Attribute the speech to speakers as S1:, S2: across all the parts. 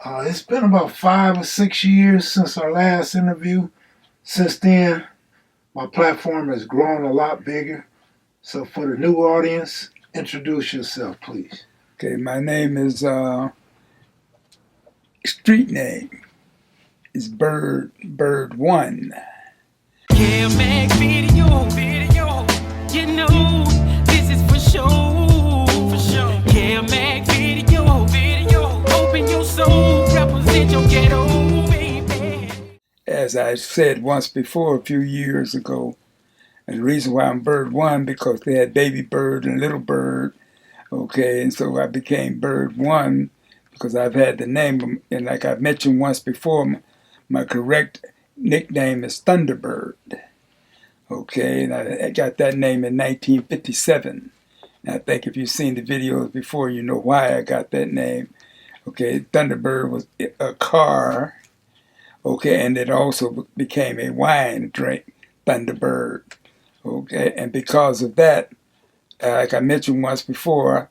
S1: It's been about 5 or 6 years since our last interview. Since then, my platform has grown a lot bigger. So for the new audience, introduce yourself, please.
S2: Okay, my name is street name is Bird One.
S3: Kev Mac video, you know this is for sure. Kev Mac video, open your soul, represent your ghetto, baby.
S2: As I said once before, a few years ago, and the reason why I'm Bird One because they had Baby Bird and Little Bird. Okay, and so I became Bird One because I've had the name, and like I've mentioned once before, my correct nickname is Thunderbird. Okay, and I got that name in 1957. And I think if you've seen the videos before, you know why I got that name. Okay, Thunderbird was a car. Okay, and it also became a wine drink, Thunderbird. Okay, and because of that, like I mentioned once before,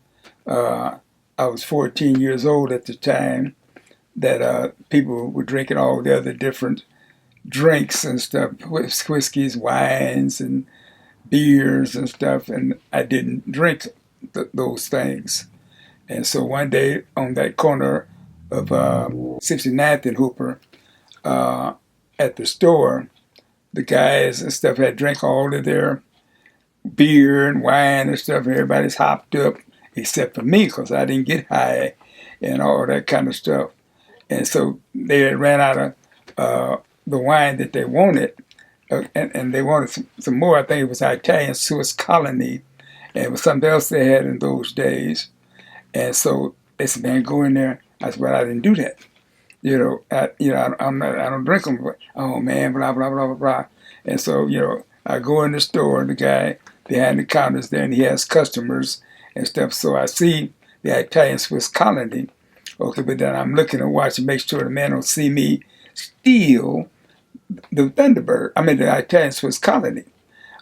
S2: I was 14 years old at the time that people were drinking all the other different drinks and stuff, whiskeys, wines, and beers and stuff, and I didn't drink those things. And so one day on that corner of 69th and Hooper, at the store, the guys and stuff had drank all of their beer and wine and stuff. Everybody's hopped up except for me because I didn't get high and all that kind of stuff. And so they had ran out of the wine that they wanted, and they wanted some more. I think it was Italian Swiss Colony, and it was something else they had in those days. And so they said, "Man, go in there." I said, "Well, I didn't do that. I don't drink them." Oh man, blah blah blah blah blah. And so I go in the store, and the guy behind the counters there, and he has customers and stuff. So I see the Italian Swiss Colony. Okay, but then I'm looking and watching, make sure the man don't see me steal the Thunderbird. I mean the Italian Swiss Colony.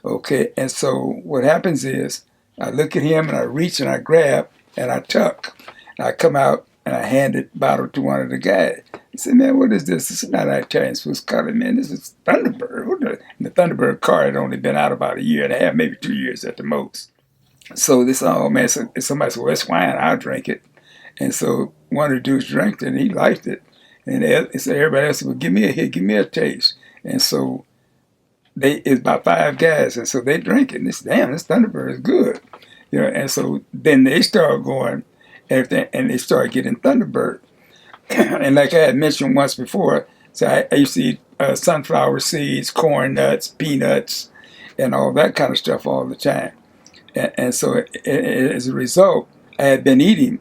S2: Okay, and so what happens is I look at him and I reach and I grab and I tuck. And I come out and I hand the bottle to one of the guys. He said, "Man, what is this? This is not Italian Swiss Colony, man. This is Thunderbird." And the Thunderbird car had only been out about a year and a half, maybe 2 years at the most. So this, oh man, so somebody said, "Well, it's wine, I'll drink it." And so one of the dudes drank it and he liked it. And so everybody else said, "Well, give me a hit, give me a taste." And so it's about 5 guys, and so they drink it, and they say, "Damn, this Thunderbird is good." And so then they start going, and they start getting Thunderbird. And like I had mentioned once before, so I used to eat sunflower seeds, corn nuts, peanuts, and all that kind of stuff all the time. And so as a result, I had been eating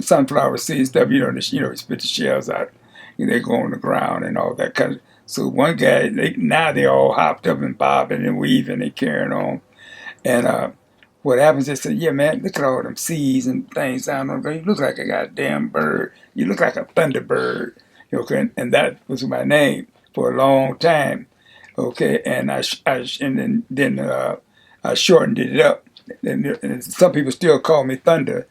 S2: sunflower seeds stuff. You spit the shells out, they go on the ground and all that kind of. So one guy, now they all hopped up and bobbing and weaving and carrying on. And what happens is, they say, "Yeah, man, look at all them seeds and things down on there. You look like a goddamn bird. You look like a Thunderbird." Okay, and that was my name for a long time. Okay, and I shortened it up. And some people still call me Thunder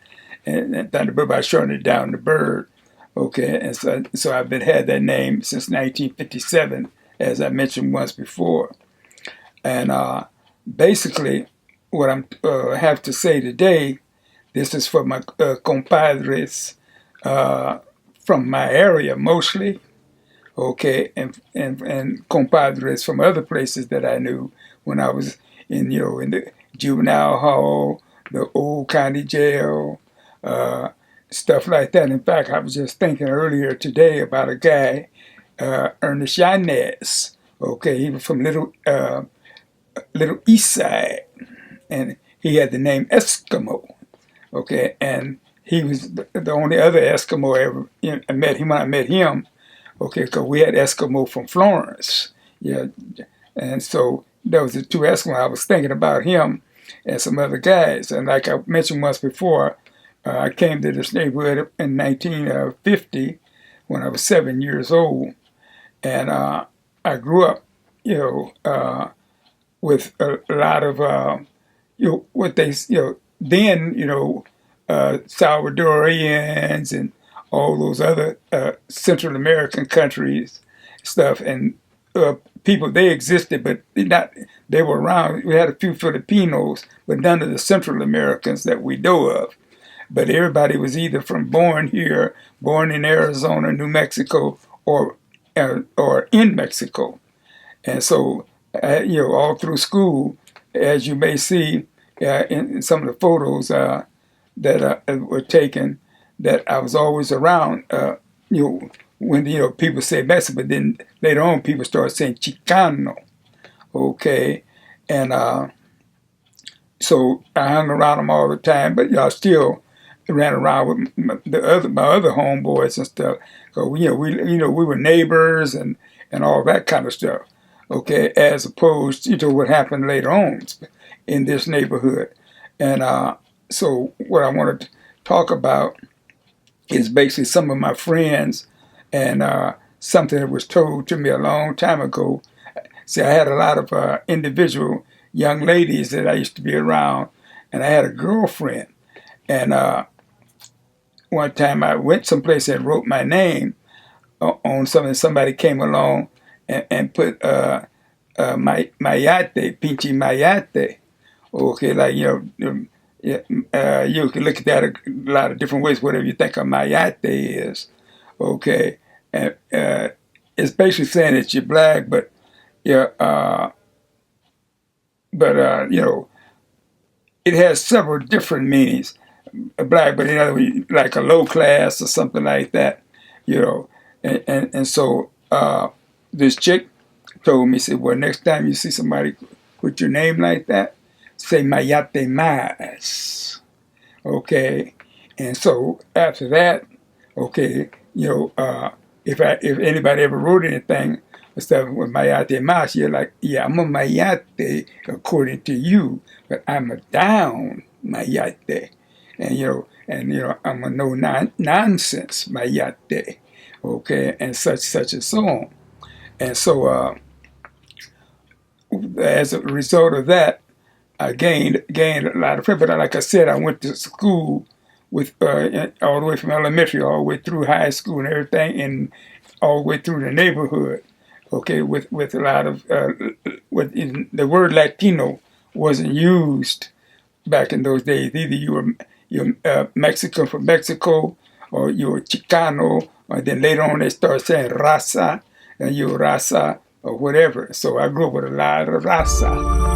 S2: and Thunderbird, but I shortened it down to Bird. Okay, and so I've had that name since 1957, as I mentioned once before. And basically, what I have to say today, this is for my compadres from my area mostly, okay, and compadres from other places that I knew when I was in the juvenile hall, the old county jail, stuff like that. In fact, I was just thinking earlier today about a guy, Ernest Yanez. Okay, he was from Little East Side, and he had the name Eskimo. Okay, and he was the only other Eskimo I ever met him when I met him. Okay, because we had Eskimo from Florence. Yeah, and so there was the 2 Eskimo. I was thinking about him and some other guys, and like I mentioned once before, I came to this neighborhood in 1950 when I was 7 years old, and I grew up, with a lot of, what they, then, Salvadorians and all those other Central American countries stuff, and people, they existed, but they were around. We had a few Filipinos, but none of the Central Americans that we know of. But everybody was either born here, born in Arizona, New Mexico, or in Mexico. And so, all through school, as you may see in some of the photos that were taken, that I was always around, when, people say Mexican, but then later on people started saying Chicano, okay? And so I hung around them all the time, but y'all still ran around with my other homeboys and stuff. So we were neighbors and all that kind of stuff. Okay, as opposed to what happened later on in this neighborhood. And so what I want to talk about is basically some of my friends and something that was told to me a long time ago. See, I had a lot of individual young ladies that I used to be around, and I had a girlfriend. And one time I went someplace and wrote my name on something. Somebody came along and put Mayate, Pinche Mayate. Okay, like, you can look at that a lot of different ways, whatever you think a Mayate is. Okay, and it's basically saying that you're black, but it has several different meanings. Black, but in other words, like a low class or something like that, and so this chick told me, said, well, next time you see somebody put your name like that, say Mayate Mas, okay? And so after that, okay, if anybody ever wrote anything or stuff with Mayate Mas, you're like, yeah, I'm a Mayate according to you, but I'm a down Mayate. And I'm a nonsense Mayate, okay, and such and so on. And so as a result of that, I gained a lot of friends. But like I said, I went to school with all the way from elementary all the way through high school and everything, and all the way through the neighborhood. Okay, with a lot of the word Latino wasn't used back in those days. Either you're Mexican from Mexico, or you're Chicano, or then later on they start saying raza, and you're raza or whatever. So I grew up with a lot of raza.